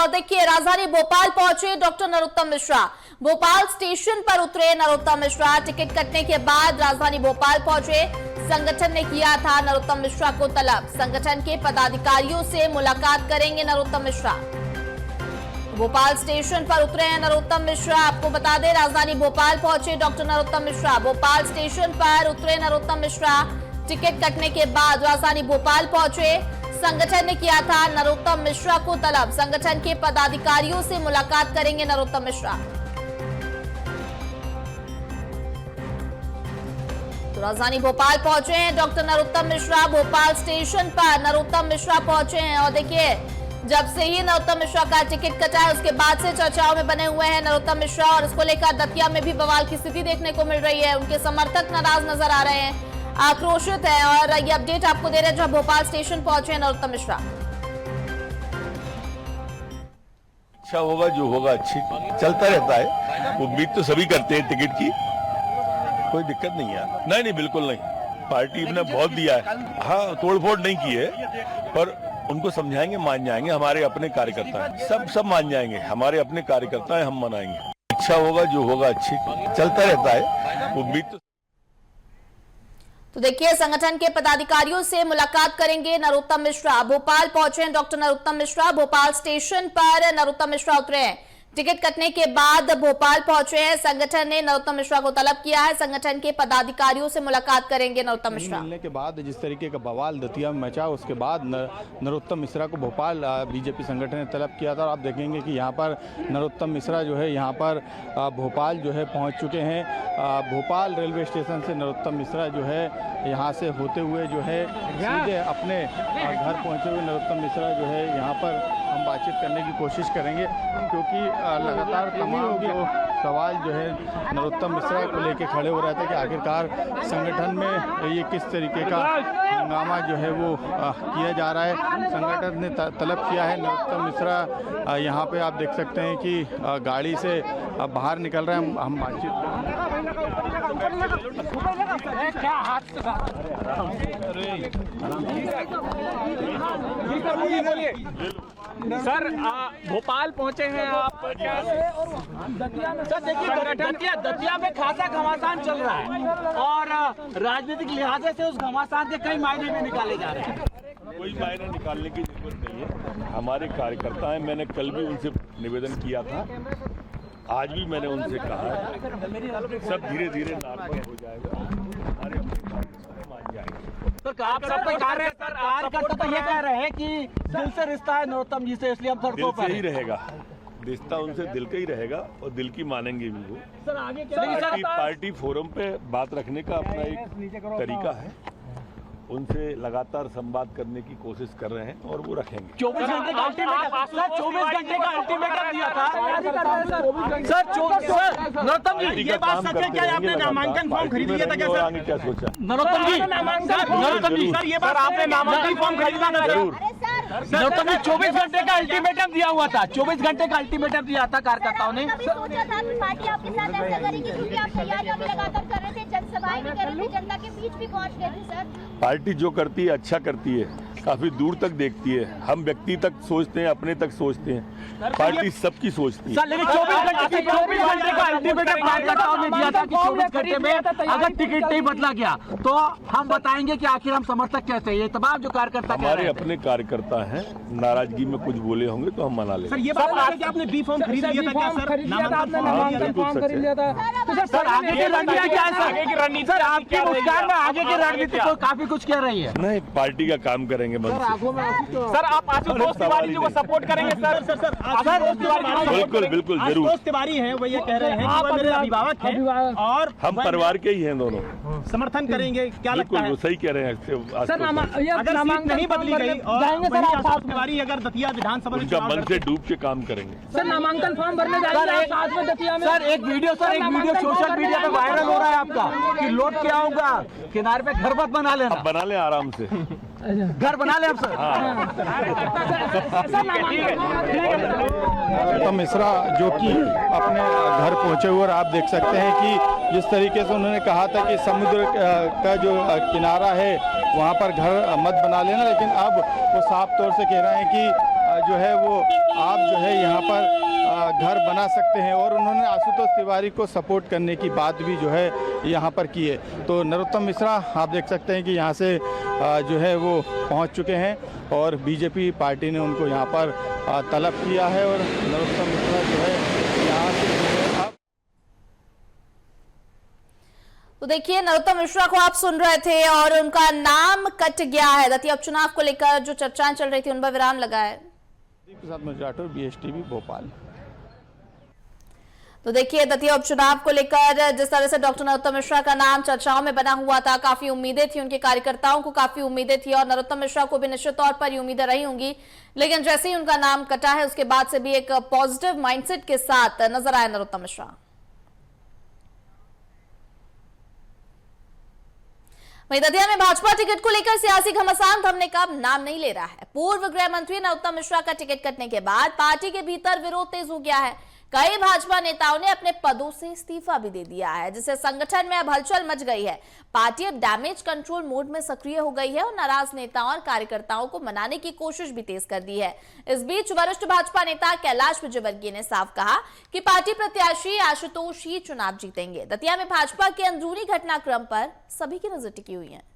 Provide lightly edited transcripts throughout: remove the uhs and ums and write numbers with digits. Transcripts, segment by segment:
देखिए राजधानी भोपाल पहुंचे डॉक्टर नरोत्तम मिश्रा। भोपाल स्टेशन पर उतरे नरोत्तम मिश्रा। टिकट कटने के बाद राजधानी भोपाल पहुंचे। संगठन ने किया था नरोत्तम मिश्रा को तलब। संगठन के पदाधिकारियों से मुलाकात करेंगे नरोत्तम मिश्रा। भोपाल स्टेशन पर उतरे हैं नरोत्तम मिश्रा। आपको बता दें राजधानी भोपाल पहुंचे डॉक्टर नरोत्तम मिश्रा। भोपाल स्टेशन पर उतरे नरोत्तम मिश्रा। टिकट कटने के बाद राजधानी भोपाल पहुंचे। संगठन ने किया था नरोत्तम मिश्रा को तलब। संगठन के पदाधिकारियों से मुलाकात करेंगे नरोत्तम मिश्रा। तो राजधानी भोपाल पहुंचे हैं डॉक्टर नरोत्तम मिश्रा। भोपाल स्टेशन पर नरोत्तम मिश्रा पहुंचे हैं और देखिए जब से ही नरोत्तम मिश्रा का टिकट कटा है उसके बाद से चर्चाओं में बने हुए हैं नरोत्तम मिश्रा और इसको लेकर दतिया में भी बवाल की स्थिति देखने को मिल रही है। उनके समर्थक नाराज नजर आ रहे हैं, आक्रोशित है और ये अपडेट आपको दे रहे हैं जब भोपाल स्टेशन पहुंचे हैं नरोत्तम मिश्रा। अच्छा होगा जो होगा, अच्छी चलता रहता है। उम्मीद तो सभी करते हैं टिकट की, कोई दिक्कत नहीं है। नहीं बिल्कुल नहीं, पार्टी ने बहुत दिया है। हाँ तोड़फोड़ नहीं की है पर उनको समझाएंगे, मान जाएंगे। हमारे अपने कार्यकर्ता हैं, सब मान जाएंगे। हमारे अपने कार्यकर्ता हैं, हम मनाएंगे। अच्छा होगा जो होगा, अच्छी चलता रहता है। उम्मीद तो देखिए संगठन के पदाधिकारियों से मुलाकात करेंगे नरोत्तम मिश्रा। भोपाल पहुंचे हैं डॉक्टर नरोत्तम मिश्रा। भोपाल स्टेशन पर नरोत्तम मिश्रा उतरे हैं। टिकट कटने के बाद भोपाल पहुंचे हैं। संगठन ने नरोत्तम मिश्रा को तलब किया है। संगठन के पदाधिकारियों से मुलाकात करेंगे नरोत्तम मिश्रा। मिलने के बाद जिस तरीके का बवाल दतिया में मचा उसके बाद नरोत्तम मिश्रा को भोपाल बीजेपी संगठन ने तलब किया था। और आप देखेंगे कि यहाँ पर नरोत्तम मिश्रा जो है यहाँ पर भोपाल जो है पहुँच चुके हैं। भोपाल रेलवे स्टेशन से नरोत्तम मिश्रा जो है यहाँ से होते हुए जो है सीधे अपने घर पहुँचे हुए नरोत्तम मिश्रा जो है यहाँ पर हम बातचीत करने की कोशिश करेंगे, क्योंकि लगातार तमाम जो सवाल जो है नरोत्तम मिश्रा को लेकर खड़े हो रहे थे कि आखिरकार संगठन में ये किस तरीके का हंगामा जो है वो किया जा रहा है। संगठन ने तलब किया है नरोत्तम मिश्रा यहाँ पे आप देख सकते हैं कि गाड़ी से बाहर निकल रहे हैं। हम बातचीत सर भोपाल पहुंचे हैं आप। सर देखिए दतिया में खासा घमासान चल रहा है और राजनीतिक लिहाजे से उस घमासान के कई मायने भी निकाले जा रहे हैं। कोई मायने निकालने की जरूरत नहीं है। हमारे कार्यकर्ता हैं, मैंने कल भी उनसे निवेदन किया था, आज भी मैंने उनसे कहा है सब धीरे धीरे नॉर्मल हो जाएगा। हमारे अपने कार्यकर्ता मान जाएंगे। आप सब कार्यकर्ता तो ये कह रहे हैं कि दिल से रिश्ता है नरोत्तम जी से, इसलिए हम सड़कों पर ही रहेगा। रिश्ता उनसे दिल का ही रहेगा और दिल की मानेंगे भी वो। सर आगे क्या पार्टी फोरम पे बात रखने का अपना एक तरीका है। उनसे लगातार संवाद करने की कोशिश कर रहे हैं और वो रखेंगे। 24 घंटे का अल्टीमेटम दिया था सर। नरोत्तम जी ये बात सच है क्या आपने नामांकन फॉर्म खरीद लिया था क्या सर? क्या सोचा नरोत्तम जी सर ये बात आपने नामांकन फॉर्म खरीदा था जरूर? नरोत्तम जी 24 घंटे का अल्टीमेटम दिया हुआ था। 24 घंटे का अल्टीमेटम दिया था कार्यकर्ताओं ने। पार्टी आपके साथ ऐसा करेगी क्योंकि आप तैयारियां भी लगातार कर रहे थे, जनसभाएं भी कर रहे थे, जनता के बीच भी पहुंच गए थे सर। पार्टी जो करती है अच्छा करती है, काफी दूर तक देखती है। हम व्यक्ति तक सोचते हैं, अपने तक सोचते हैं, पार्टी सबकी सोचती है। लेकिन 24 घंटे का अल्टीमेटम कार्यकर्ताओं ने दिया था कि 24 घंटे में अगर टिकट नहीं बदला गया तो हम बताएंगे कि आखिर हम समर्थक कैसे। ये तमाम जो कार्यकर्ता हमारे अपने कार्यकर्ता हैं, नाराजगी में कुछ बोले होंगे तो हम मना लेंगे। सर ये बात है कि आपने बी फॉर्म खरीद लिया था क्या सर? नामांकन फॉर्म खरीद लिया था। सर आगे की रणनीति क्या है सर? आपकी मुस्कान में आगे की रणनीति तो काफी कुछ कह रही है। नहीं, पार्टी का काम करेंगे मन से। सर आप आशुतोष तिवारी जी को सपोर्ट करेंगे सर? बिल्कुल बिल्कुल जरूर। आशुतोष तिवारी हैं, वो ये कह रहे हैं कि वो मेरे अभिभावक हैं और हम परिवार के ही हैं दोनों। समर्थन करेंगे क्या लगता है? वो सही कह रहे हैं सर। अगर सीट नहीं बदली गई और आशुतोष तिवारी अगर दतिया विधानसभा में उनका मन से डूब के काम करेंगे। सर नामांकन फॉर्म भरने जाएंगे सर? एक वीडियो सोशल मीडिया पे वायरल हो रहा है आपका कि लौट के आऊंगा, किनारे पे घर मत बना लेना। बना ले आराम से, घर बना ले अब सर। नरोत्तम मिश्रा जो कि अपने घर पहुंचे हुए और आप देख सकते हैं कि जिस तरीके से उन्होंने कहा था कि समुद्र का जो किनारा है वहां पर घर मत बना लेना, लेकिन अब वो साफ तौर से कह रहे हैं कि जो है वो आप जो है पर घर बना सकते हैं। और उन्होंने आशुतोष तिवारी को सपोर्ट करने की बात भी जो है यहाँ पर की है। तो नरोत्तम मिश्रा आप देख सकते हैं कि यहाँ से जो है वो पहुँच चुके हैं और बीजेपी पार्टी ने उनको यहाँ पर तलब किया है। और नरोत्तम मिश्रा जो है यहाँ से तो देखिए, नरोत्तम मिश्रा को आप सुन रहे थे और उनका नाम कट गया है। दतिया उपचुनाव को लेकर जो चर्चाएं चल रही थी उन पर विराम लगा है। प्रसाद मजराठौर, BSTV भोपाल। तो देखिए, दतिया उपचुनाव को लेकर जिस तरह से डॉक्टर नरोत्तम मिश्रा का नाम चर्चाओं में बना हुआ था, काफी उम्मीदें थी, उनके कार्यकर्ताओं को काफी उम्मीदें थी और नरोत्तम मिश्रा को भी निश्चित तौर पर ये उम्मीदें रही होंगी। लेकिन जैसे ही उनका नाम कटा है उसके बाद से भी एक पॉजिटिव माइंडसेट के साथ नजर आए नरोत्तम मिश्रा। वहीं दतिया में भाजपा टिकट को लेकर सियासी घमासान थमने का नाम नहीं ले रहा है। पूर्व गृह मंत्री नरोत्तम मिश्रा का टिकट कटने के बाद पार्टी के भीतर विरोध तेज हो गया है। कई भाजपा नेताओं ने अपने पदों से इस्तीफा भी दे दिया है, जिससे संगठन में अब हलचल मच गई है। पार्टी अब डैमेज कंट्रोल मोड में सक्रिय हो गई है और नाराज नेताओं और कार्यकर्ताओं को मनाने की कोशिश भी तेज कर दी है। इस बीच वरिष्ठ भाजपा नेता कैलाश विजयवर्गीय ने साफ कहा कि पार्टी प्रत्याशी आशुतोष ही चुनाव जीतेंगे। दतिया में भाजपा के अंदरूनी घटनाक्रम पर सभी की नजर टिकी हुई है।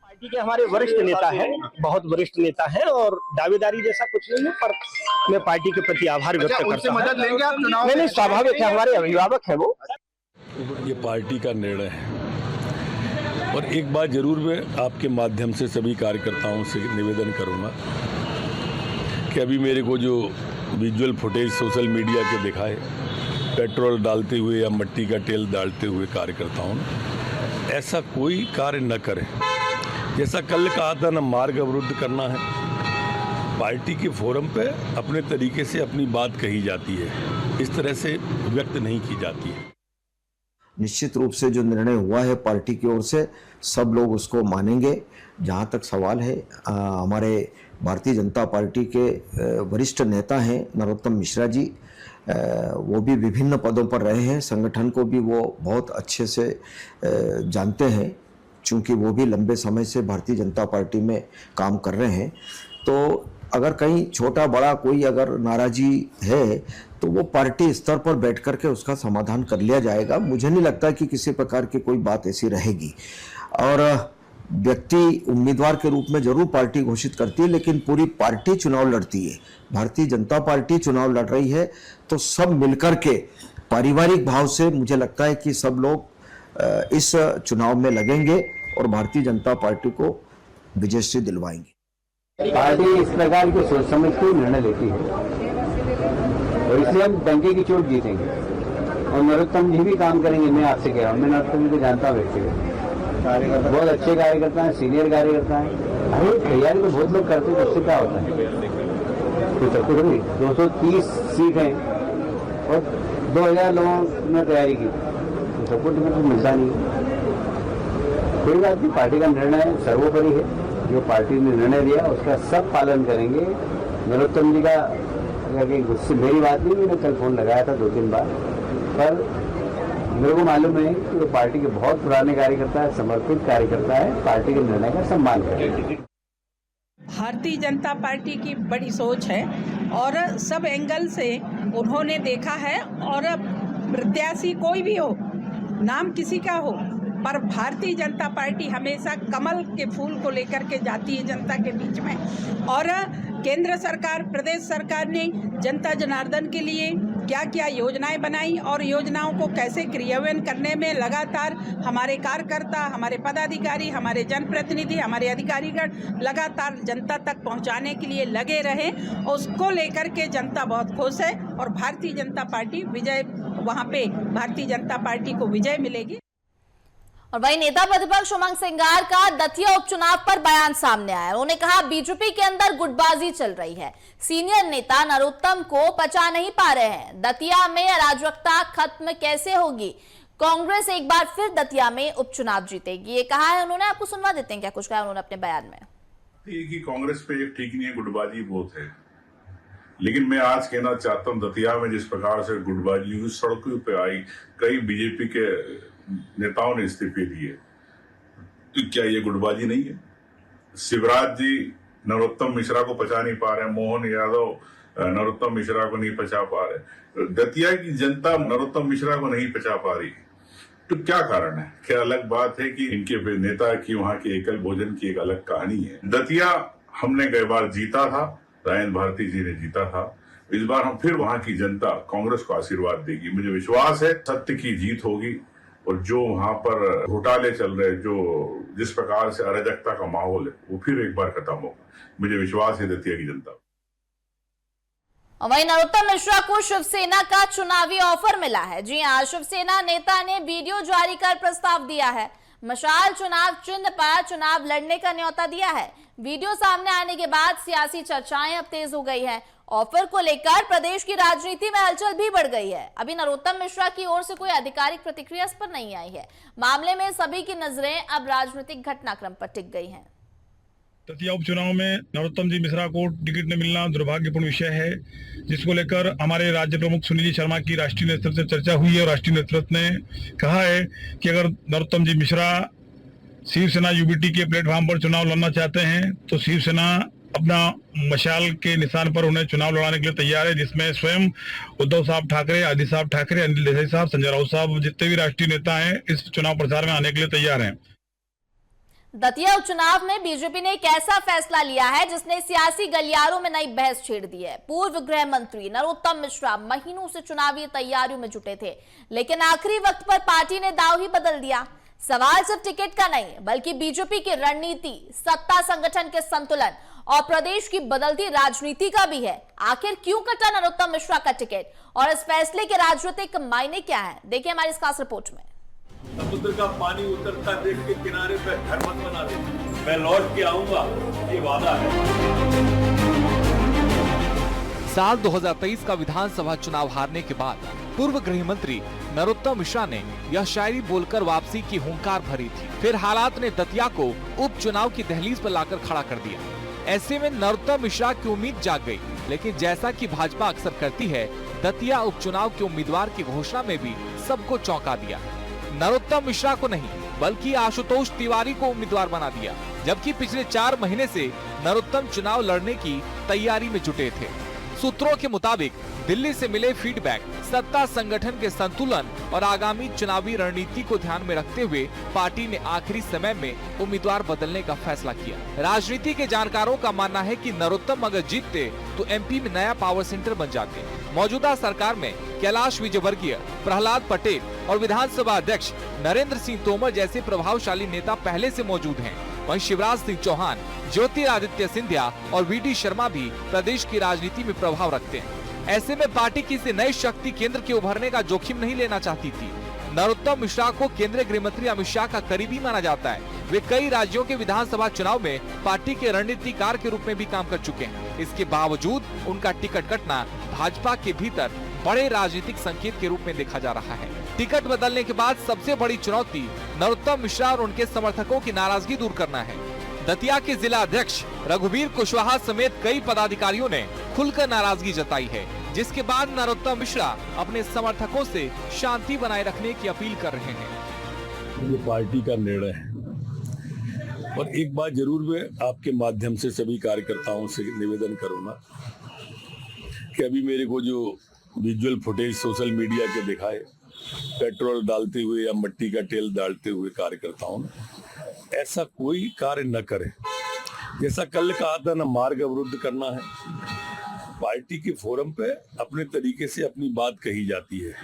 पार्टी के हमारे वरिष्ठ नेता हैं, बहुत वरिष्ठ नेता हैं और दावेदारी जैसा कुछ नहीं है, पर मैं पार्टी के प्रति आभार व्यक्त करता हूं। मदद लेंगे आप चुनाव में? नहीं, स्वाभाविक है, हमारे अभिभावक हैं वो। ये पार्टी का निर्णय है और एक बात जरूर मैं आपके माध्यम से सभी कार्यकर्ताओं से निवेदन करूंगा कि अभी मेरे को जो विजुअल फुटेज सोशल मीडिया के दिखाए पेट्रोल डालते हुए या मिट्टी का तेल डालते हुए कार्यकर्ताओं ने, ऐसा कोई कार्य न करें। जैसा कल कहा था, न मार्ग अवरुद्ध करना है। पार्टी के फोरम पे अपने तरीके से अपनी बात कही जाती है, इस तरह से व्यक्त नहीं की जाती है। निश्चित रूप से जो निर्णय हुआ है पार्टी की ओर से सब लोग उसको मानेंगे। जहाँ तक सवाल है, हमारे भारतीय जनता पार्टी के वरिष्ठ नेता हैं नरोत्तम मिश्रा जी, वो भी विभिन्न पदों पर रहे हैं, संगठन को भी वो बहुत अच्छे से जानते हैं, चूँकि वो भी लंबे समय से भारतीय जनता पार्टी में काम कर रहे हैं। तो अगर कहीं छोटा बड़ा कोई अगर नाराजी है तो वो पार्टी स्तर पर बैठ कर के उसका समाधान कर लिया जाएगा। मुझे नहीं लगता कि किसी प्रकार की कोई बात ऐसी रहेगी। और व्यक्ति उम्मीदवार के रूप में जरूर पार्टी घोषित करती है, लेकिन पूरी पार्टी चुनाव लड़ती है। भारतीय जनता पार्टी चुनाव लड़ रही है तो सब मिलकर के पारिवारिक भाव से मुझे लगता है कि सब लोग इस चुनाव में लगेंगे और भारतीय जनता पार्टी को विजयश्री दिलवाएंगे। पार्टी इस प्रकार की सोच समझ के निर्णय लेती है और इसलिए हम डंके की चोट जीतेंगे। और नरोत्तम जी भी काम करेंगे, मैं आपसे कह रहा हूँ। मैं नरोत्तम जी को जानता हूँ व्यक्तिगत, बहुत अच्छे कार्यकर्ता हैं, सीनियर कार्यकर्ता हैं। अरे तैयारी तो बहुत लोग करते हैं, उससे क्या होता है? तो सब कुछ नहीं, 230 सीट है और 2000 लोगों ने तैयारी की, तो सबको टिकट तो मिलता नहीं। कोई बात नहीं, पार्टी का निर्णय सर्वोपरि है। जो पार्टी ने निर्णय दिया उसका सब पालन करेंगे। नरोत्तम जी का अगर गुस्से मेरी बात नहीं, मैंने कल फोन लगाया था 2-3 बार, पर मेरे को मालूम है कि वो पार्टी के बहुत पुराने कार्यकर्ता है, समर्पित कार्यकर्ता है, पार्टी के निर्णय का सम्मान करेंगे। भारतीय जनता पार्टी की बड़ी सोच है और सब एंगल से उन्होंने देखा है। और प्रत्याशी कोई भी हो, नाम किसी का हो, पर भारतीय जनता पार्टी हमेशा कमल के फूल को लेकर के जाती है जनता के बीच में। और केंद्र सरकार, प्रदेश सरकार ने जनता जनार्दन के लिए क्या क्या योजनाएं बनाई और योजनाओं को कैसे क्रियान्वयन करने में लगातार हमारे कार्यकर्ता, हमारे पदाधिकारी, हमारे जनप्रतिनिधि, हमारे अधिकारीगण लगातार जनता तक पहुंचाने के लिए लगे रहे, उसको लेकर के जनता बहुत खुश है और भारतीय जनता पार्टी विजय, वहां पे भारतीय जनता पार्टी को विजय मिलेगी। और वहीं नेता प्रतिपक्ष उमंग सिंगार का दतिया उपचुनाव पर बयान सामने आया। उन्होंने कहा बीजेपी के अंदर गुटबाजी चल रही है, सीनियर नेता नरोत्तम को पचा नहीं पा रहे हैं। दतिया में अराजकता खत्म कैसे होगी? कांग्रेस एक बार फिर दतिया में उपचुनाव जीतेगी, ये कहा है उन्होंने। आपको सुनवा देते हैं क्या कुछ कहा उन्होंने अपने बयान में। कि कांग्रेस पे एक ठीक नहीं है, गुटबाजी बहुत है। लेकिन मैं आज कहना चाहता हूँ, दतिया में जिस प्रकार से गुटबाजी हुई, सड़कों पे आई, कई बीजेपी के नेताओं ने इस्तीफे दिए, तो क्या ये गुटबाजी नहीं है? शिवराज जी नरोत्तम मिश्रा को पचा नहीं पा रहे हैं, मोहन यादव नरोत्तम मिश्रा को नहीं पचा पा रहे, दतिया की जनता नरोत्तम मिश्रा को नहीं पचा पा रही, तो क्या कारण है? क्या अलग बात है कि इनके नेता की वहाँ के एकल भोजन की एक अलग कहानी है। दतिया हमने गए बार जीता था, रायन भारती जी ने जीता था, इस बार हम फिर वहाँ की जनता कांग्रेस को आशीर्वाद देगी। मुझे विश्वास है सत्य की जीत होगी और जो वहाँ पर घोटाले चल रहे, जो जिस प्रकार से अराजकता का माहौल है, वो फिर एक बार खत्म होगा। मुझे विश्वास है दतिया की जनता। वहीं नरोत्तम मिश्रा को शिवसेना का चुनावी ऑफर मिला है। जी हां, शिवसेना नेता ने वीडियो जारी कर प्रस्ताव दिया है। मशाल चुनाव चिन्ह पर चुनाव लड़ने का न्योता दिया है। वीडियो सामने आने के बाद सियासी चर्चाएं अब तेज हो गई है। ऑफर को लेकर प्रदेश की राजनीति में हलचल भी बढ़ गई है। अभी नरोत्तम मिश्रा की ओर से कोई आधिकारिक प्रतिक्रिया इस पर नहीं आई है। मामले में सभी की नजरें अब राजनीतिक घटनाक्रम पर टिक गई हैं। दतिया उपचुनाव में नरोत्तम जी मिश्रा को टिकट न मिलना दुर्भाग्यपूर्ण विषय है, जिसको लेकर हमारे राज्य प्रमुख सुनील जी शर्मा की राष्ट्रीय नेतृत्व से चर्चा हुई है और राष्ट्रीय नेतृत्व ने कहा है कि अगर नरोत्तम जी मिश्रा शिवसेना यूबीटी के प्लेटफॉर्म पर चुनाव लड़ना चाहते हैं तो शिवसेना अपना मशाल के निशान पर उन्हें चुनाव लड़ाने के लिए तैयार है, जिसमें स्वयं उद्धव साहब ठाकरे, आदित्य साहब ठाकरे, अनिल देसाई साहब, संजय राउत साहब, जितने भी राष्ट्रीय नेता हैं इस चुनाव प्रचार में आने के लिए तैयार हैं। दतिया उपचुनाव में बीजेपी ने एक ऐसा फैसला लिया है जिसने सियासी गलियारों में नई बहस छेड़ दी है। पूर्व गृह मंत्री नरोत्तम मिश्रा महीनों से चुनावी तैयारियों में जुटे थे, लेकिन आखिरी वक्त पर पार्टी ने दाव ही बदल दिया। सवाल सिर्फ टिकट का नहीं, बल्कि बीजेपी की रणनीति, सत्ता संगठन के संतुलन और प्रदेश की बदलती राजनीति का भी है। आखिर क्यों कटा नरोत्तम मिश्रा का टिकट और इस फैसले के राजनीतिक मायने क्या है, देखिए हमारी इस खास रिपोर्ट में। समुद्र का पानी उतरता देख के किनारे पे घर मत बना दे, मैं लौट के आऊंगा, ये वादा है। साल 2023 का विधानसभा चुनाव हारने के बाद पूर्व गृह मंत्री नरोत्तम मिश्रा ने यह शायरी बोलकर वापसी की हुंकार भरी थी। फिर हालात ने दतिया को उपचुनाव की दहलीज पर लाकर खड़ा कर दिया। ऐसे में नरोत्तम मिश्रा की उम्मीद जाग गई, लेकिन जैसा कि भाजपा अक्सर करती है, दतिया उपचुनाव के उम्मीदवार की घोषणा में भी सबको चौंका दिया। नरोत्तम मिश्रा को नहीं, बल्कि आशुतोष तिवारी को उम्मीदवार बना दिया, जबकि पिछले 4 महीने से नरोत्तम चुनाव लड़ने की तैयारी में जुटे थे। सूत्रों के मुताबिक दिल्ली से मिले फीडबैक, सत्ता संगठन के संतुलन और आगामी चुनावी रणनीति को ध्यान में रखते हुए पार्टी ने आखिरी समय में उम्मीदवार बदलने का फैसला किया। राजनीति के जानकारों का मानना है कि नरोत्तम अगर जीतते तो एमपी में नया पावर सेंटर बन जाते। मौजूदा सरकार में कैलाश विजयवर्गीय, प्रहलाद पटेल और विधानसभा अध्यक्ष नरेंद्र सिंह तोमर जैसे प्रभावशाली नेता पहले से मौजूद हैं। वहीं शिवराज सिंह चौहान, ज्योतिरादित्य सिंधिया और वीडी शर्मा भी प्रदेश की राजनीति में प्रभाव रखते हैं। ऐसे में पार्टी किसी नई शक्ति केंद्र के उभरने का जोखिम नहीं लेना चाहती थी। नरोत्तम मिश्रा को केंद्रीय गृह मंत्री अमित शाह का करीबी माना जाता है। वे कई राज्यों के विधानसभा चुनाव में पार्टी के रणनीतिकार के रूप में भी काम कर चुके हैं। इसके बावजूद उनका टिकट कटना भाजपा के भीतर बड़े राजनीतिक संकेत के रूप में देखा जा रहा है। टिकट बदलने के बाद सबसे बड़ी चुनौती नरोत्तम मिश्रा और उनके समर्थकों की नाराजगी दूर करना है। दतिया के जिला अध्यक्ष रघुवीर कुशवाहा समेत कई पदाधिकारियों ने खुलकर नाराजगी जताई है, जिसके बाद नरोत्तम मिश्रा अपने समर्थकों से शांति बनाए रखने की अपील कर रहे हैं। ये पार्टी का निर्णय है और एक बात जरूर मैं आपके माध्यम से सभी कार्यकर्ताओं से निवेदन करूंगा कि अभी मेरे को जो विजुअल फुटेज सोशल मीडिया के दिखाए पेट्रोल डालते हुए या मिट्टी का तेल डालते हुए कार्यकर्ताओं ने, ऐसा कोई कार्य न करें। जैसा कल कहा था, न मार्ग अवरुद्ध करना है, पार्टी के फोरम पे अपने तरीके से अपनी बात कही जाती है,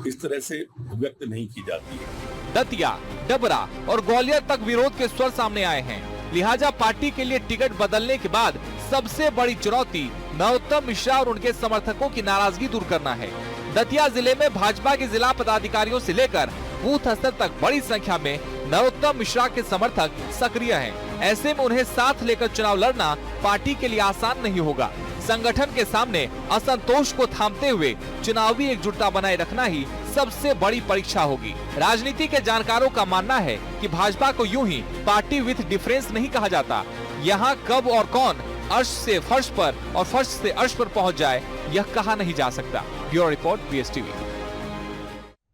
इस तरह से व्यक्त नहीं की जाती है। दतिया, डबरा और ग्वालियर तक विरोध के स्वर सामने आए हैं। लिहाजा पार्टी के लिए टिकट बदलने के बाद सबसे बड़ी चुनौती नरोत्तम मिश्रा और उनके समर्थकों की नाराजगी दूर करना है। दतिया जिले में भाजपा के जिला पदाधिकारियों से लेकर बूथ स्तर तक बड़ी संख्या में नरोत्तम मिश्रा के समर्थक सक्रिय हैं। ऐसे में उन्हें साथ लेकर चुनाव लड़ना पार्टी के लिए आसान नहीं होगा। संगठन के सामने असंतोष को थामते हुए चुनावी एकजुटता बनाए रखना ही सबसे बड़ी परीक्षा होगी। राजनीति के जानकारों का मानना है कि भाजपा को यूं ही पार्टी विथ डिफरेंस नहीं कहा जाता। यहाँ कब और कौन अर्श से फर्श पर और फर्श से अर्श पर पहुँच जाए, यह कहा नहीं जा सकता। Bureau report, BSTV।